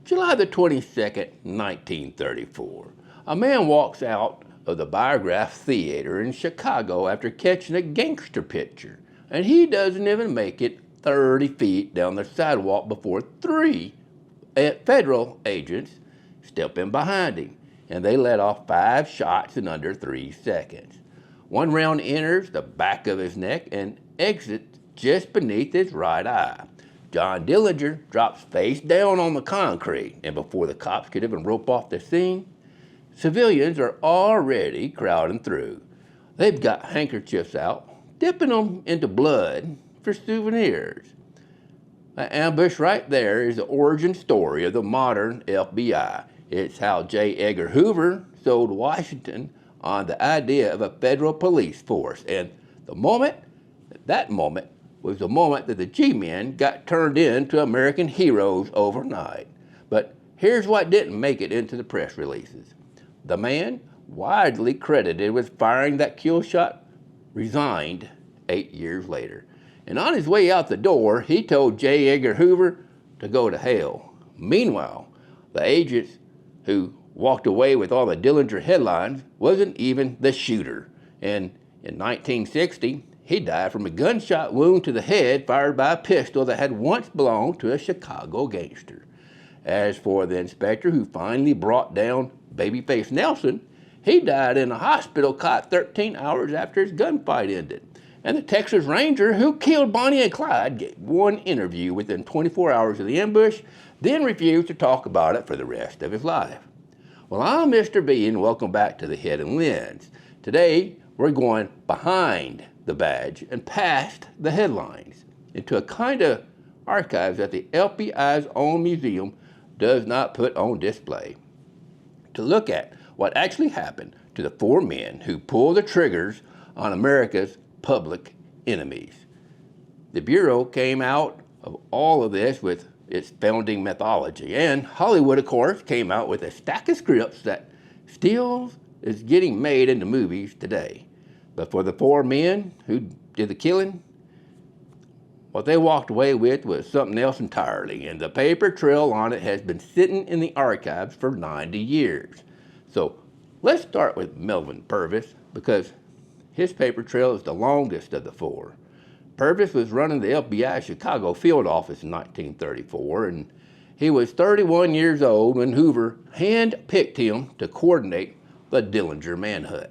July the 22nd, 1934. A man walks out of the Biograph Theater in Chicago after catching a gangster picture, and he doesn't even make it 30 feet down the sidewalk before three federal agents step in behind him, and they let off 5 shots in under 3 seconds. One round enters the back of his neck and exits just beneath his right eye. John Dillinger drops face down on the concrete, and before the cops could even rope off the scene, civilians are already crowding through. They've got handkerchiefs out, dipping them into blood for souvenirs. The ambush right there is the origin story of the modern FBI. It's how J. Edgar Hoover sold Washington on the idea of a federal police force, and that moment was the moment that the G-men got turned into American heroes overnight. But here's what didn't make it into the press releases. The man widely credited with firing that kill shot resigned 8 years later. And on his way out the door, he told J. Edgar Hoover to go to hell. Meanwhile, the agents who walked away with all the Dillinger headlines wasn't even the shooter. And in 1960, he died from a gunshot wound to the head fired by a pistol that had once belonged to a Chicago gangster. As for the inspector who finally brought down Babyface Nelson, he died in a hospital cot 13 hours after his gunfight ended. And the Texas Ranger who killed Bonnie and Clyde gave one interview within 24 hours of the ambush, then refused to talk about it for the rest of his life. Well, I'm Mr. B, and welcome back to the Hidden Lens. Today, we're going behind the badge and past the headlines into a kind of archives that the FBI's own museum does not put on display, to look at what actually happened to the 4 men who pulled the triggers on America's public enemies. The Bureau came out of all of this with its founding mythology, and Hollywood, of course, came out with a stack of scripts that still is getting made into movies today. But for the 4 men who did the killing, what they walked away with was something else entirely, and the paper trail on it has been sitting in the archives for 90 years. So let's start with Melvin Purvis, because his paper trail is the longest of the 4. Purvis was running the FBI Chicago field office in 1934, and he was 31 years old when Hoover hand-picked him to coordinate the Dillinger manhunt.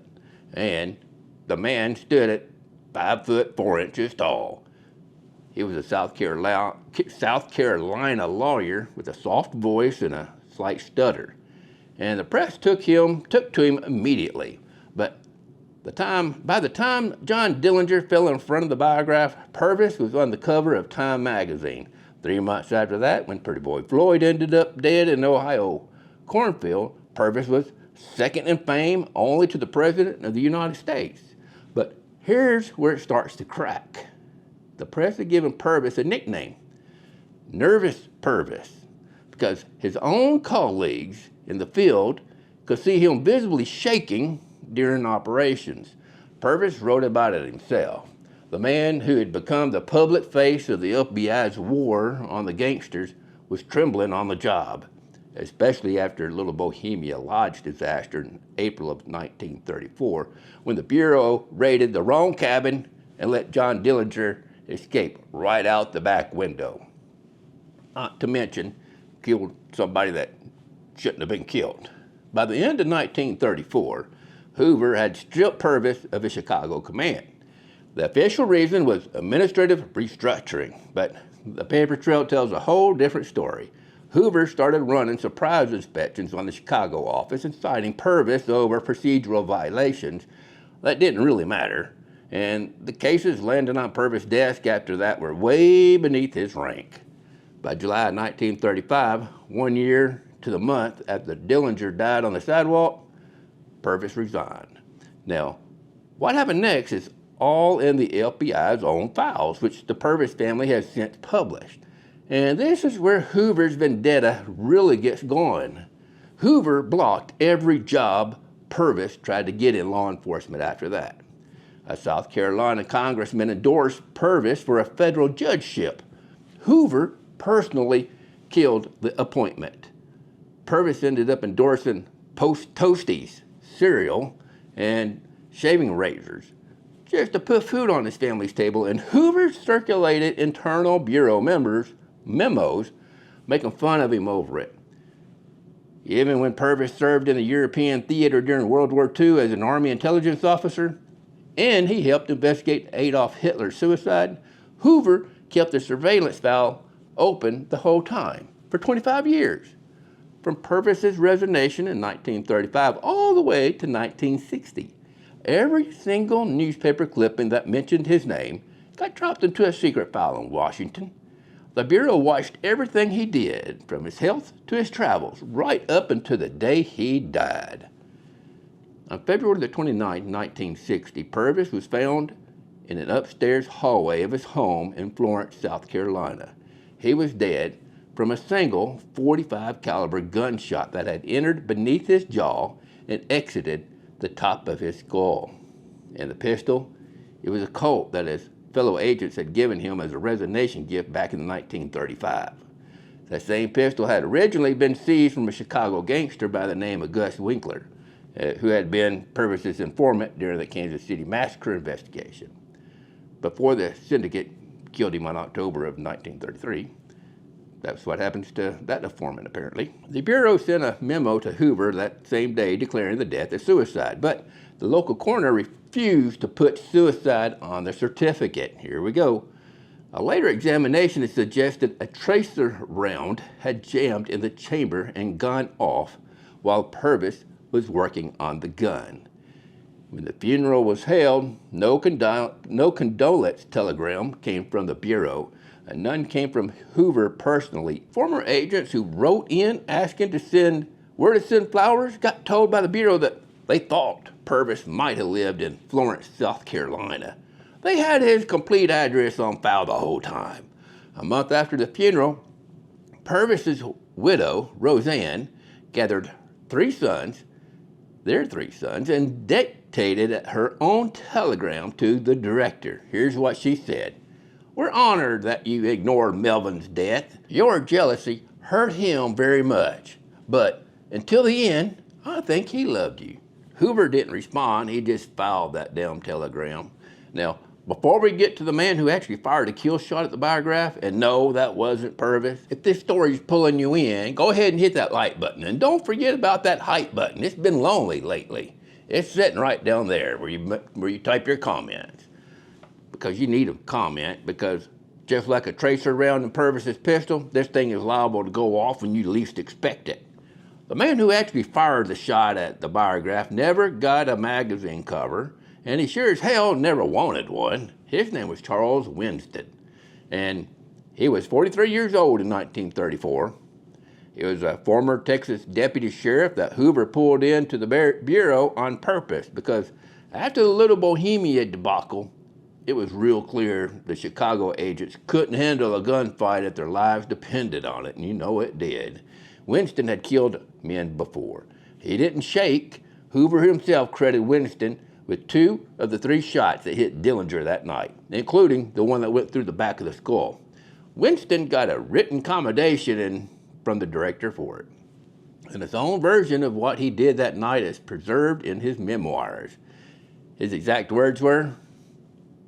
And the man stood at 5 foot 4 inches tall. He was a South Carolina lawyer with a soft voice and a slight stutter. And the press took to him immediately. But by the time John Dillinger fell in front of the Biograph, Purvis was on the cover of Time magazine. 3 months after that, when Pretty Boy Floyd ended up dead in an Ohio cornfield, Purvis was second in fame only to the President of the United States. But here's where it starts to crack. The press had given Purvis a nickname, Nervous Purvis, because his own colleagues in the field could see him visibly shaking during operations. Purvis wrote about it himself. The man who had become the public face of the FBI's war on the gangsters was trembling on the job, especially after Little Bohemia Lodge disaster in April of 1934, when the Bureau raided the wrong cabin and let John Dillinger escape right out the back window. Not to mention, killed somebody that shouldn't have been killed. By the end of 1934, Hoover had stripped Purvis of his Chicago command. The official reason was administrative restructuring, but the paper trail tells a whole different story. Hoover started running surprise inspections on the Chicago office and citing Purvis over procedural violations that didn't really matter. And the cases landing on Purvis' desk after that were way beneath his rank. By July 1935, 1 year to the month after Dillinger died on the sidewalk, Purvis resigned. Now, what happened next is all in the FBI's own files, which the Purvis family has since published. And this is where Hoover's vendetta really gets going. Hoover blocked every job Purvis tried to get in law enforcement after that. A South Carolina congressman endorsed Purvis for a federal judgeship. Hoover personally killed the appointment. Purvis ended up endorsing Post Toasties cereal and shaving razors just to put food on his family's table, and Hoover circulated internal Bureau members' memos making fun of him over it. Even when Purvis served in the European theater during World War II as an Army intelligence officer, and he helped investigate Adolf Hitler's suicide, Hoover kept the surveillance valve open the whole time for 25 years, from Purvis's resignation in 1935 all the way to 1960. Every single newspaper clipping that mentioned his name got dropped into a secret file in Washington. The Bureau watched everything he did, from his health to his travels, right up until the day he died. On February the 29th, 1960, Purvis was found in an upstairs hallway of his home in Florence, South Carolina. He was dead from a single .45 caliber gunshot that had entered beneath his jaw and exited the top of his skull. And the pistol, it was a Colt that his fellow agents had given him as a resignation gift back in 1935. That same pistol had originally been seized from a Chicago gangster by the name of Gus Winkler, who had been Purvis's informant during the Kansas City massacre investigation. Before the syndicate killed him in October of 1933. That's what happens to that informant, apparently. The Bureau sent a memo to Hoover that same day declaring the death as suicide, but the local coroner refused to put suicide on the certificate. Here we go. A later examination suggested a tracer round had jammed in the chamber and gone off while Purvis was working on the gun. When the funeral was held, no condolence telegram came from the Bureau, and none came from Hoover personally. Former agents who wrote in asking where to send flowers got told by the Bureau that they thought Purvis might have lived in Florence, South Carolina. They had his complete address on file the whole time. A month after the funeral, Purvis's widow, Roseanne, gathered their three sons, and dictated her own telegram to the director. Here's what she said. "We're honored that you ignored Melvin's death. Your jealousy hurt him very much, but until the end, I think he loved you." Hoover didn't respond. He just filed that damn telegram. Now, before we get to the man who actually fired a kill shot at the Biograph, and no, that wasn't Purvis, if this story's pulling you in, go ahead and hit that like button. And don't forget about that hype button. It's been lonely lately. It's sitting right down there where you type your comments. Because you need a comment, because just like a tracer round in Purvis's pistol, this thing is liable to go off when you least expect it. The man who actually fired the shot at the Biograph never got a magazine cover, and he sure as hell never wanted one. His name was Charles Winstead, and he was 43 years old in 1934. He was a former Texas deputy sheriff that Hoover pulled into the Bureau on purpose, because after the Little Bohemia debacle, it was real clear the Chicago agents couldn't handle a gunfight if their lives depended on it, and you know it did. Winstead had killed men before. He didn't shake. Hoover himself credited Winstead with 2 of the 3 shots that hit Dillinger that night, including the one that went through the back of the skull. Winstead got a written commendation from the director for it. And his own version of what he did that night is preserved in his memoirs. His exact words were,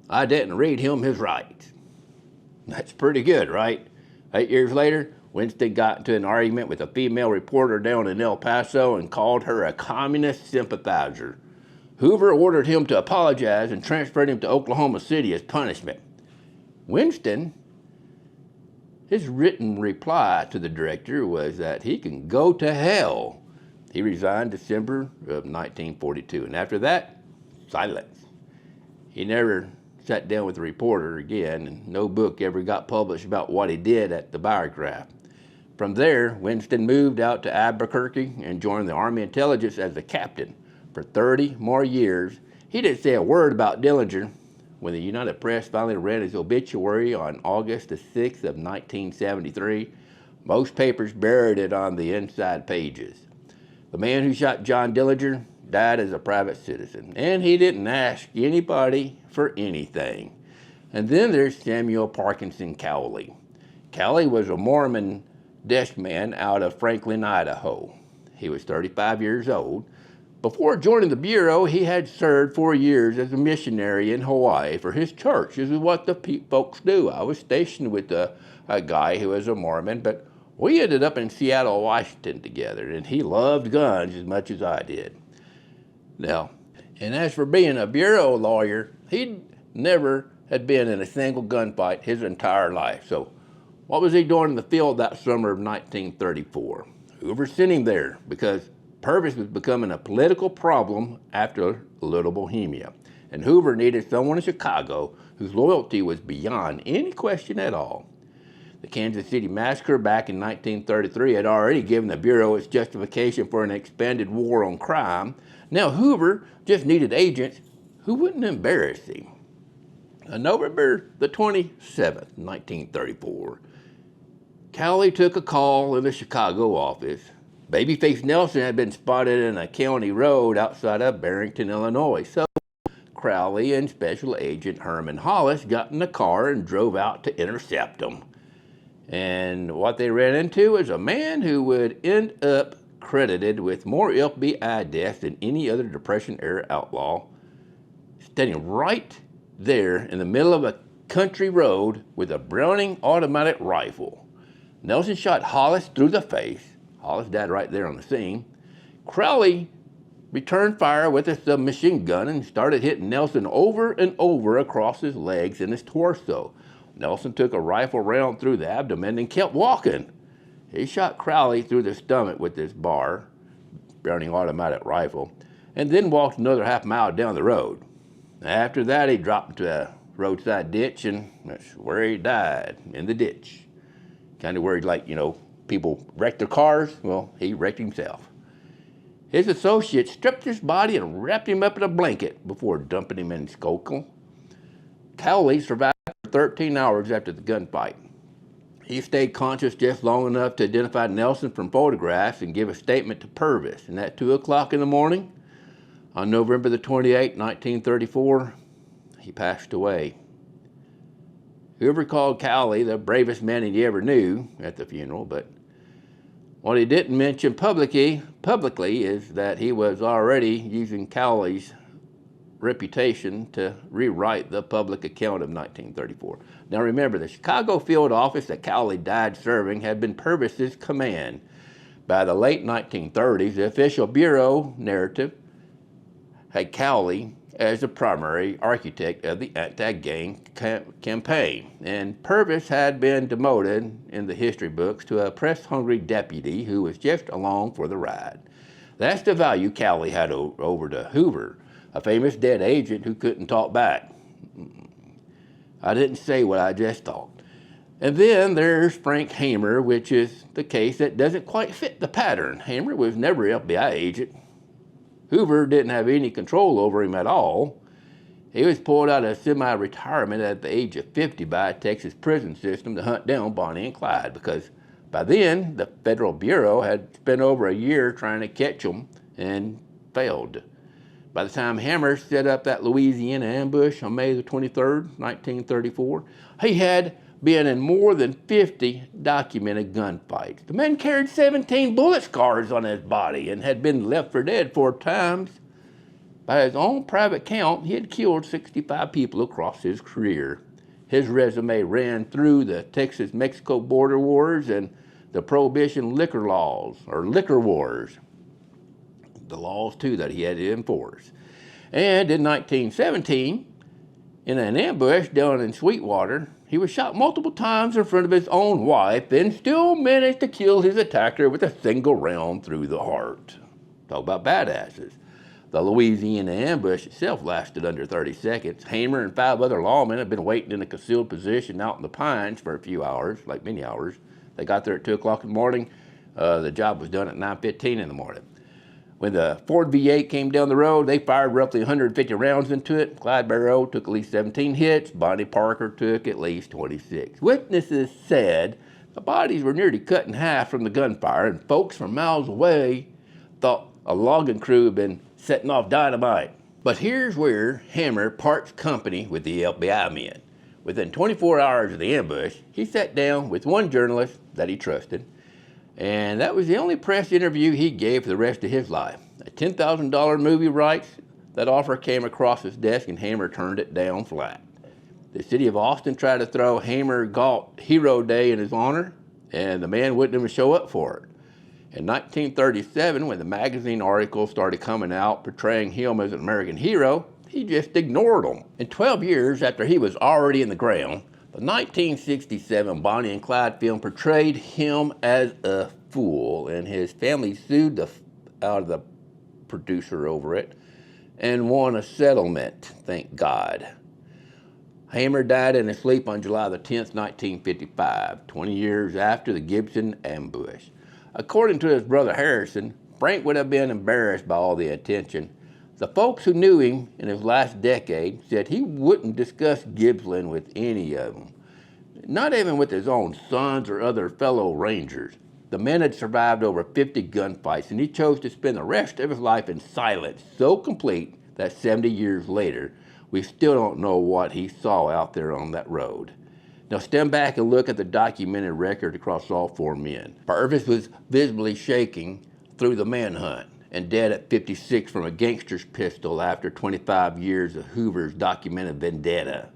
"I didn't read him his rights." That's pretty good, right? 8 years later, Winstead got into an argument with a female reporter down in El Paso and called her a communist sympathizer. Hoover ordered him to apologize and transferred him to Oklahoma City as punishment. Winstead, his written reply to the director was that he can go to hell. He resigned December of 1942, and after that, silence. He never sat down with the reporter again, and no book ever got published about what he did at the Biograph. From there, Winstead moved out to Albuquerque and joined the Army Intelligence as a captain. For 30 more years, he didn't say a word about Dillinger. When the United Press finally read his obituary on August the 6th of 1973, most papers buried it on the inside pages. The man who shot John Dillinger died as a private citizen, and he didn't ask anybody for anything. And then there's Samuel Parkinson Cowley. Cowley was a Mormon desk man out of Franklin, Idaho. He was 35 years old. Before joining the Bureau, he had served 4 years as a missionary in Hawaii for his church. This is what the folks do. I was stationed with a guy who was a Mormon, but we ended up in Seattle, Washington together, and he loved guns as much as I did. Now, and as for being a Bureau lawyer, he never had been in a single gunfight his entire life. So what was he doing in the field that summer of 1934? Hoover sent him there because Purvis was becoming a political problem after Little Bohemia, and Hoover needed someone in Chicago whose loyalty was beyond any question at all. The Kansas City Massacre back in 1933 had already given the Bureau its justification for an expanded war on crime. Now Hoover just needed agents who wouldn't embarrass him. On November the 27th, 1934, Cowley took a call in the Chicago office. Babyface Nelson had been spotted in a county road outside of Barrington, Illinois. So Cowley and Special Agent Herman Hollis got in the car and drove out to intercept him. And what they ran into was a man who would end up credited with more FBI deaths than any other Depression-era outlaw, standing right there in the middle of a country road with a Browning automatic rifle. Nelson shot Hollis through the face. Hollis died right there on the scene. Cowley returned fire with a submachine gun and started hitting Nelson over and over across his legs and his torso. Nelson took a rifle round through the abdomen and kept walking. He shot Cowley through the stomach with this Browning automatic rifle, and then walked another half mile down the road. After that, he dropped into a roadside ditch, and that's where he died, in the ditch. Kind of worried, like, people wrecked their cars. Well, he wrecked himself. His associates stripped his body and wrapped him up in a blanket before dumping him in Schuylkill. Cowley survived for 13 hours after the gunfight. He stayed conscious just long enough to identify Nelson from photographs and give a statement to Purvis. And at 2 o'clock in the morning, on November the 28th, 1934, he passed away. Hoover called Cowley the bravest man he ever knew at the funeral, but what he didn't mention publicly is that he was already using Cowley's reputation to rewrite the public account of 1934. Now remember, the Chicago field office that Cowley died serving had been Purvis's command. By the late 1930s, the official Bureau narrative had Cowley as the primary architect of the anti-gang campaign, and Purvis had been demoted in the history books to a press-hungry deputy who was just along for the ride. That's the value Cowley had over to Hoover, a famous dead agent who couldn't talk back. I didn't say what I just thought. And then there's Frank Hamer, which is the case that doesn't quite fit the pattern. Hamer was never an FBI agent. Hoover didn't have any control over him at all. He was pulled out of semi-retirement at the age of 50 by a Texas prison system to hunt down Bonnie and Clyde, because by then the Federal Bureau had spent over a year trying to catch them and failed. By the time Hamer set up that Louisiana ambush on May the 23rd, 1934, he had been in more than 50 documented gunfights. The man carried 17 bullet scars on his body and had been left for dead 4 times. By his own private count, he had killed 65 people across his career. His resume ran through the Texas-Mexico border wars and the Prohibition liquor laws, or liquor wars. The laws, too, that he had to enforce. And in 1917, in an ambush down in Sweetwater, he was shot multiple times in front of his own wife and still managed to kill his attacker with a single round through the heart. Talk about badasses. The Louisiana ambush itself lasted under 30 seconds. Hamer and 5 other lawmen had been waiting in a concealed position out in the pines for a few hours, like many hours. They got there at 2 o'clock in the morning. The job was done at 9:15 in the morning. When the Ford V8 came down the road, they fired roughly 150 rounds into it. Clyde Barrow took at least 17 hits. Bonnie Parker took at least 26. Witnesses said the bodies were nearly cut in half from the gunfire, and folks from miles away thought a logging crew had been setting off dynamite. But here's where Hamer parts company with the FBI men. Within 24 hours of the ambush, he sat down with one journalist that he trusted And that was the only press interview he gave for the rest of his life. A $10,000 movie rights, that offer came across his desk and Hamer turned it down flat. The city of Austin tried to throw Hamer Galt Hero Day in his honor, and the man wouldn't even show up for it. In 1937, when the magazine articles started coming out portraying him as an American hero, he just ignored them. And 12 years after he was already in the ground, the 1967 Bonnie and Clyde film portrayed him as a fool, and his family sued the producer over it and won a settlement, thank God. Hamer died in his sleep on July the 10th, 1955, 20 years after the Gibson ambush. According to his brother Harrison, Frank would have been embarrassed by all the attention. The folks who knew him in his last decade said he wouldn't discuss Gippsland with any of them, not even with his own sons or other fellow Rangers. The man had survived over 50 gunfights, and he chose to spend the rest of his life in silence, so complete that 70 years later, we still don't know what he saw out there on that road. Now stand back and look at the documented record across all four men. Purvis was visibly shaking through the manhunt and dead at 56 from a gangster's pistol after 25 years of Hoover's documented Vendetta.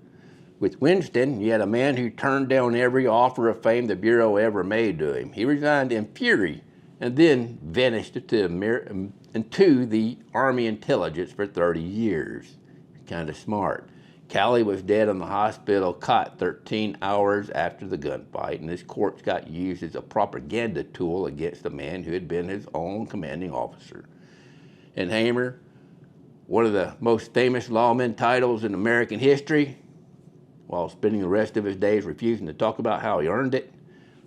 With Winstead, you had a man who turned down every offer of fame the Bureau ever made to him. He resigned in fury and then vanished into the Army intelligence for 30 years. Kind of smart. Cowley was dead on the hospital cot 13 hours after the gunfight, and his corpse got used as a propaganda tool against the man who had been his own commanding officer. And Hamer, one of the most famous lawmen titles in American history, while spending the rest of his days refusing to talk about how he earned it.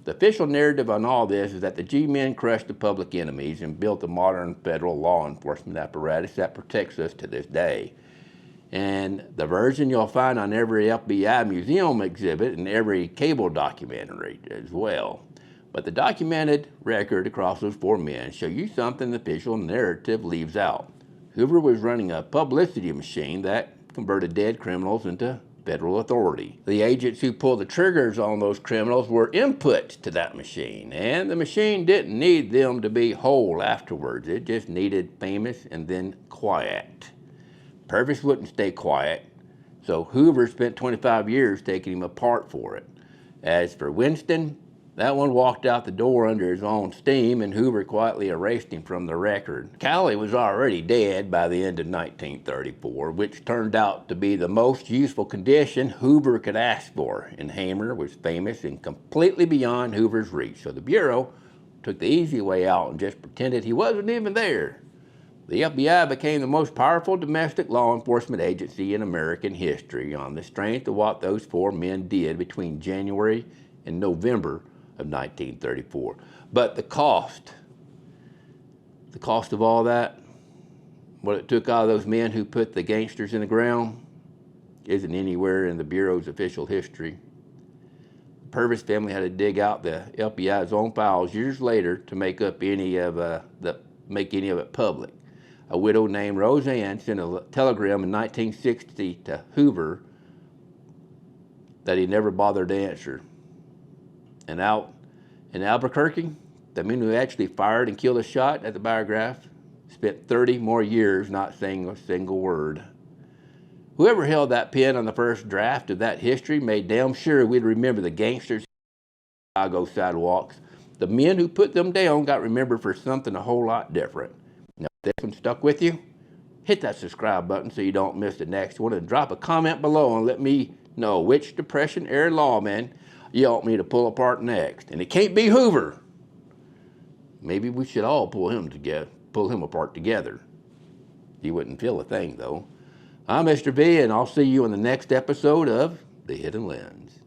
The official narrative on all this is that the G-men crushed the public enemies and built a modern federal law enforcement apparatus that protects us to this day. And the version you'll find on every FBI museum exhibit and every cable documentary as well. But the documented record across those four men show you something the official narrative leaves out. Hoover was running a publicity machine that converted dead criminals into federal authority. The agents who pulled the triggers on those criminals were input to that machine, and the machine didn't need them to be whole afterwards. It just needed famous and then quiet. Purvis wouldn't stay quiet, so Hoover spent 25 years taking him apart for it. As for Winstead, that one walked out the door under his own steam, and Hoover quietly erased him from the record. Cowley was already dead by the end of 1934, which turned out to be the most useful condition Hoover could ask for, and Hamer was famous and completely beyond Hoover's reach, so the Bureau took the easy way out and just pretended he wasn't even there. The FBI became the most powerful domestic law enforcement agency in American history on the strength of what those four men did between January and November of 1934. But the cost of all that, what it took out of those men who put the gangsters in the ground, isn't anywhere in the Bureau's official history. The Purvis family had to dig out the FBI's own files years later to make any of it public. A widow named Roseanne sent a telegram in 1960 to Hoover that he never bothered to answer. And out in Albuquerque, the men who actually fired and killed a shot at the Biograph spent 30 more years not saying a single word. Whoever held that pen on the first draft of that history made damn sure we'd remember the gangsters on Chicago sidewalks. The men who put them down got remembered for something a whole lot different. Now, if this one stuck with you, hit that subscribe button so you don't miss the next one, and drop a comment below and let me know which Depression-era lawman you want me to pull apart next. And it can't be Hoover. Maybe we should all pull him apart together. You wouldn't feel a thing, though. I'm Mr. V, and I'll see you in the next episode of The Hidden Lens.